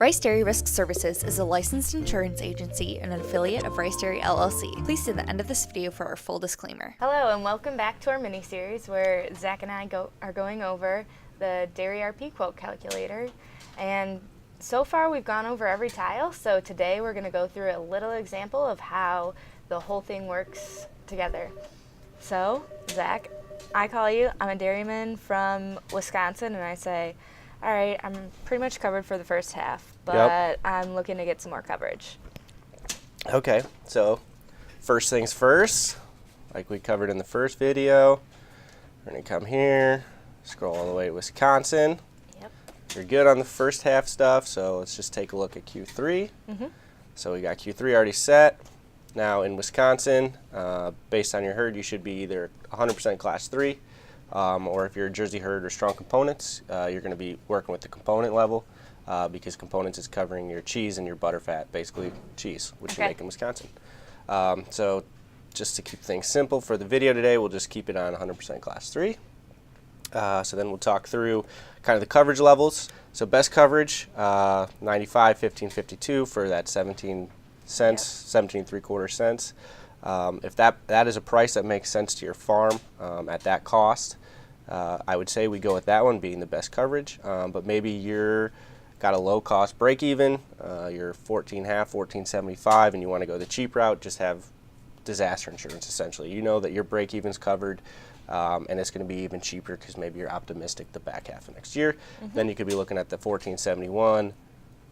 Rice Dairy Risk Services is a licensed insurance agency and an affiliate of Rice Dairy LLC. Please see the end of this video for our full disclaimer. Hello and welcome back to our mini-series where Zach and I are going over the Dairy RP quote calculator. And so far we've gone over every tile, so today we're going to go through a little example of how the whole thing works together. So, Zach, I call you, I'm a dairyman from Wisconsin, and I say, all right, I'm pretty much covered for the first half, but I'm looking to get some more coverage. Okay, so first things first, like we covered in the first video, we're going to come here, scroll all the way to Wisconsin. Yep. You're good on the first half stuff, so let's just take a look at Q3. So we got Q3 already set. Now in Wisconsin, based on your herd, you should be either 100% class 3, or if you're a Jersey herd or strong components, you're going to be working with the component level because components is covering your cheese and your butter fat, basically cheese, which you make in Wisconsin. So just to keep things simple for the video today, we'll just keep it on 100% class 3. So then we'll talk through kind of the coverage levels. So best coverage, 95, 15, 52 for that 17 cents, 17 3/4 cents. If that is a price that makes sense to your farm at that cost, I would say we go with that one being the best coverage. But maybe you're got a low cost break even, you're 14.5, 14.75, and you want to go the cheap route, just have disaster insurance essentially. You know that your break even's covered, and it's going to be even cheaper because maybe you're optimistic the back half of next year. Then you could be looking at the 14.71,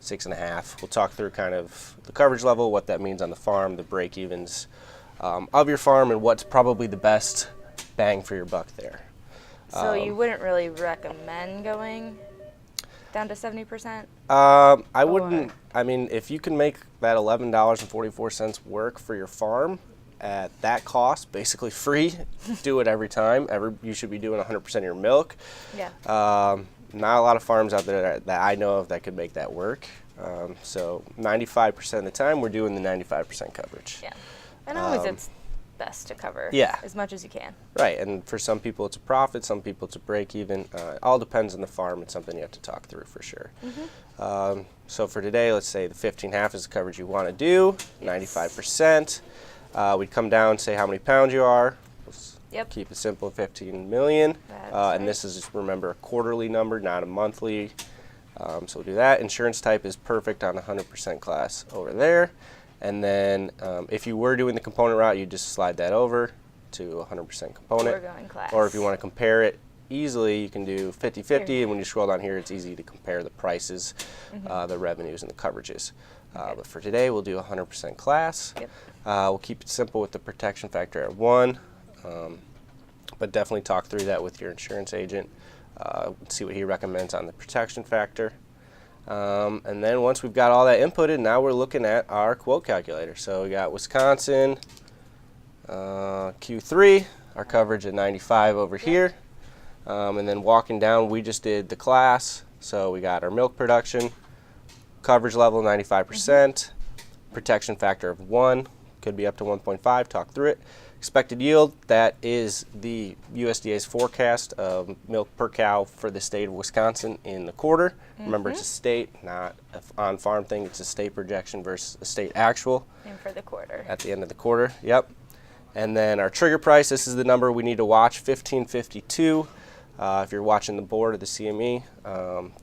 6.5. We'll talk through kind of the coverage level, what that means on the farm, the break evens of your farm, and what's probably the best bang for your buck there. So you wouldn't really recommend going down to 70%? I wouldn't. I mean, if you can make that $11.44 work for your farm at that cost, basically free, do it every time. You should be doing 100% of your milk. Yeah. Not a lot of farms out there that I know of that could make that work. So 95% of the time, we're doing the 95% coverage. Yeah. And always it's best to cover as much as you can. Right, and for some people it's a profit, some people it's a break even. It all depends on the farm. It's something you have to talk through for sure. So for today, let's say the 15.5 is the coverage you want to do, 95%. We'd come down, say how many pounds you are. Keep it simple, 15 million. And this is, just remember, a quarterly number, not a monthly. So we'll do that. Insurance type is perfect on 100% class over there. And then if you were doing the component route, you just slide that over to 100% component. We're going class. Or if you want to compare it easily, you can do 50-50. And when you scroll down here, it's easy to compare the prices, the revenues, and the coverages. But for today, we'll do 100% class. We'll keep it simple with the protection factor at 1. But definitely talk through that with your insurance agent. See what he recommends on the protection factor. And then once we've got all that inputted, now we're looking at our quote calculator. So we got Wisconsin, Q3, our coverage at 95 over here. And then walking down, we just did the class. So we got our milk production, coverage level 95%, protection factor of 1, could be up to 1.5, talk through it. Expected yield, that is the USDA's forecast of milk per cow for the state of Wisconsin in the quarter. Remember, it's a state, not an on-farm thing. It's a state projection versus a state actual. And for the quarter. At the end of the quarter, And then our trigger price, this is the number we need to watch, 15.52. If you're watching the board of the CME,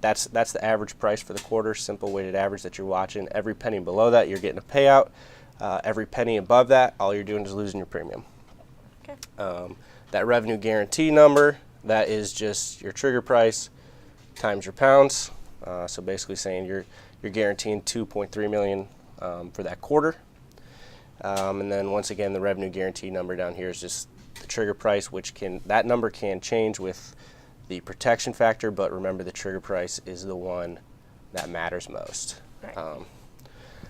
that's the average price for the quarter, simple weighted average that you're watching. Every penny below that, you're getting a payout. Every penny above that, all you're doing is losing your premium. That revenue guarantee number, that is just your trigger price times your pounds. So basically saying you're guaranteeing 2.3 million for that quarter. And then once again, the revenue guarantee number down here is just the trigger price, that number can change with the protection factor, but remember the trigger price is the one that matters most.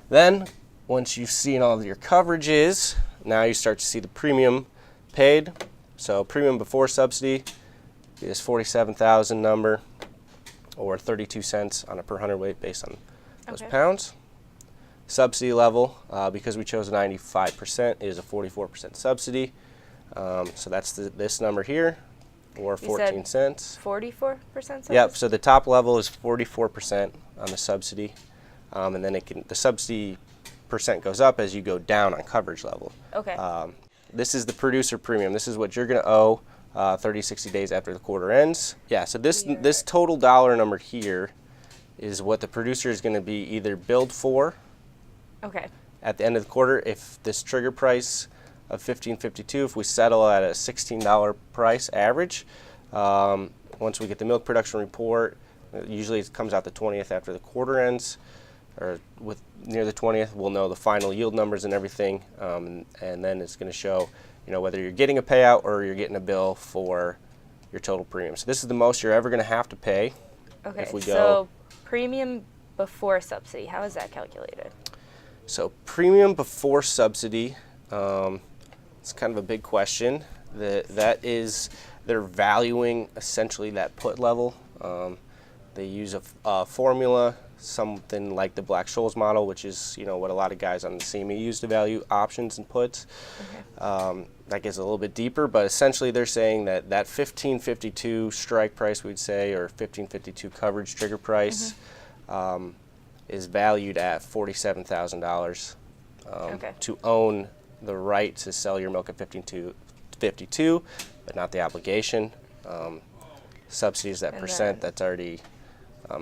Then once you've seen all of your coverages, now you start to see the premium paid. So premium before subsidy is 47,000 number, or 32 cents on a per hundredweight based on those pounds. Subsidy level, because we chose 95%, is a 44% subsidy. So that's this number here, or 14 cents. 44% subsidy? Yep, so the top level is 44% on the subsidy. and then the subsidy percent goes up as you go down on coverage level. Okay. This is the producer premium. This is what you're going to owe 30, 60 days after the quarter ends. Yeah, so this total dollar number here is what the producer is going to be either billed for Okay. at the end of the quarter. If this trigger price of $15.52, if we settle at a $16 price average, once we get the milk production report, usually it comes out the 20th after the quarter ends, or near the 20th, we'll know the final yield numbers and everything, and then it's going to show, whether you're getting a payout or you're getting a bill for your total premium. So this is the most you're ever going to have to pay. Okay. If we go, so premium before subsidy, how is that calculated? So premium before subsidy, it's kind of a big question. That is, they're valuing essentially that put level. They use a formula, something like the Black-Scholes model, which is what a lot of guys on the CME use to value options and puts. Okay. That gets a little bit deeper, but essentially they're saying that 1552 strike price, we'd say, or 1552 coverage trigger price, is valued at $47,000 to own the right to sell your milk at 1552, but not the obligation. Subsidy is that and percent that's already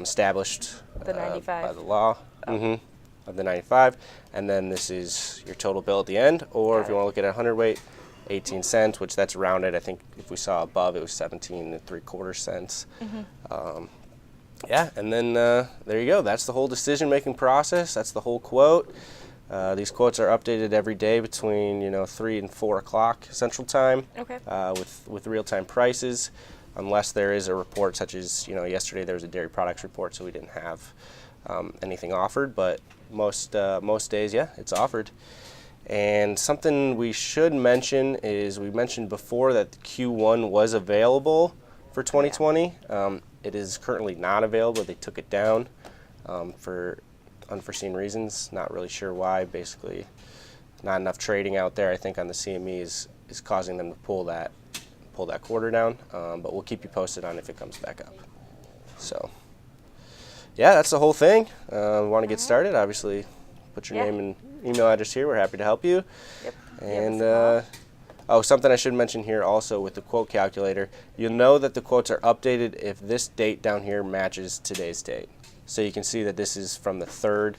established the 95. By the law of the 95, and then this is your total bill at the end, or if you want to look at a 100 weight, 18 cents, which that's rounded. I think if we saw above, it was 17 3/4 cents. Yeah, and then there you go. That's the whole decision-making process. That's the whole quote. These quotes are updated every day between 3 and 4 o'clock Central Time. Okay. With real-time prices, unless there is a report such as yesterday there was a dairy products report, so we didn't have anything offered. But most days, yeah, it's offered. And something we should mention is we mentioned before that the Q1 was available for 2020. It is currently not available. They took it down for unforeseen reasons. Not really sure why. Basically, not enough trading out there, I think, on the CME is causing them to pull that quarter down. But we'll keep you posted on if it comes back up. So, yeah, that's the whole thing. Want to get started? Obviously, put your name and email address here. We're happy to help you. Yep. And something I should mention here also with the quote calculator, you'll know that the quotes are updated if this date down here matches today's date. So you can see that this is from the 3rd.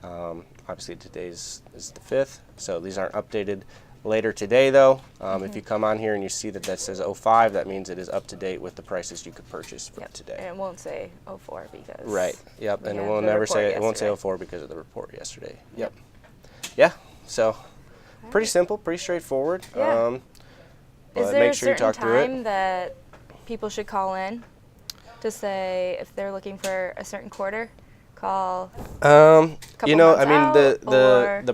Obviously today's is the 5th, so these aren't updated later today though. If you come on here and you see that says 05, that means it is up to date with the prices you could purchase from today. And it won't say 04 because and it will never say it won't say 04 because of the report yesterday. Yep. Yeah. So pretty simple, pretty straightforward. Yeah. Is there a certain time that people should call in to say if they're looking for a certain quarter? Call. The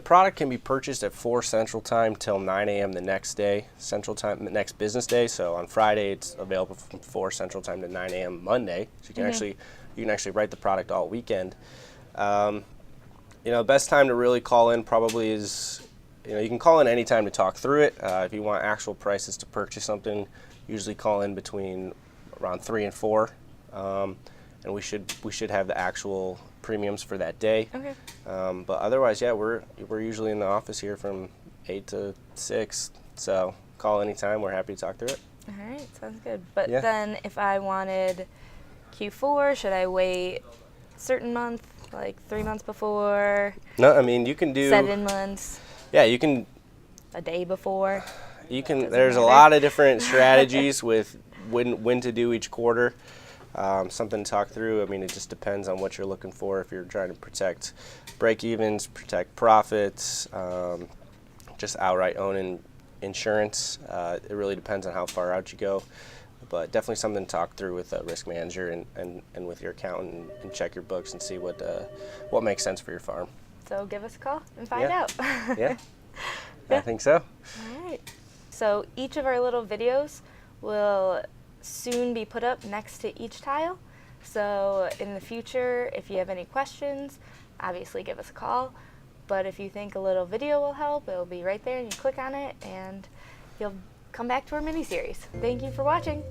product can be purchased at 4 Central Time till 9 a.m. the next day, Central Time, the next business day. So on Friday, it's available from 4 Central Time to 9 a.m. Monday. So you can actually write the product all weekend. Best time to really call in probably is, you can call in any time to talk through it. If you want actual prices to purchase something, usually call in between around 3 and 4, and we should have the actual premiums for that day. Okay. But otherwise, yeah, we're usually in the office here from 8 to 6. So call anytime. We're happy to talk through it. All right, sounds good. But then if I wanted Q4, should I wait a certain month, like 3 months before? No, I mean you can do 7 months. Yeah, you can. A day before. You can. There's a lot of different strategies with when to do each quarter. Something to talk through. I mean, it just depends on what you're looking for. If you're trying to protect break-evens, protect profits, just outright owning insurance. It really depends on how far out you go. But definitely something to talk through with a risk manager and with your accountant and check your books and see what makes sense for your farm. So give us a call and find out. Yeah, I think so. All right. So each of our little videos will soon be put up next to each tile. So in the future, if you have any questions, obviously give us a call. But if you think a little video will help, it'll be right there and you click on it and you'll come back to our mini-series. Thank you for watching.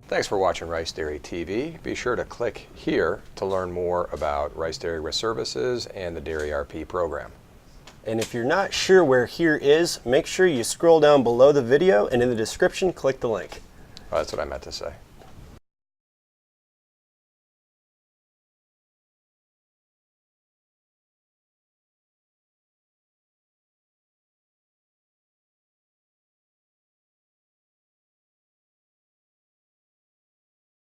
Thanks for watching Rice Dairy TV. Be sure to click here to learn more about Rice Dairy Risk Services and the Dairy RP program. And if you're not sure where here is, make sure you scroll down below the video and in the description, click the link. Oh, that's what I meant to say.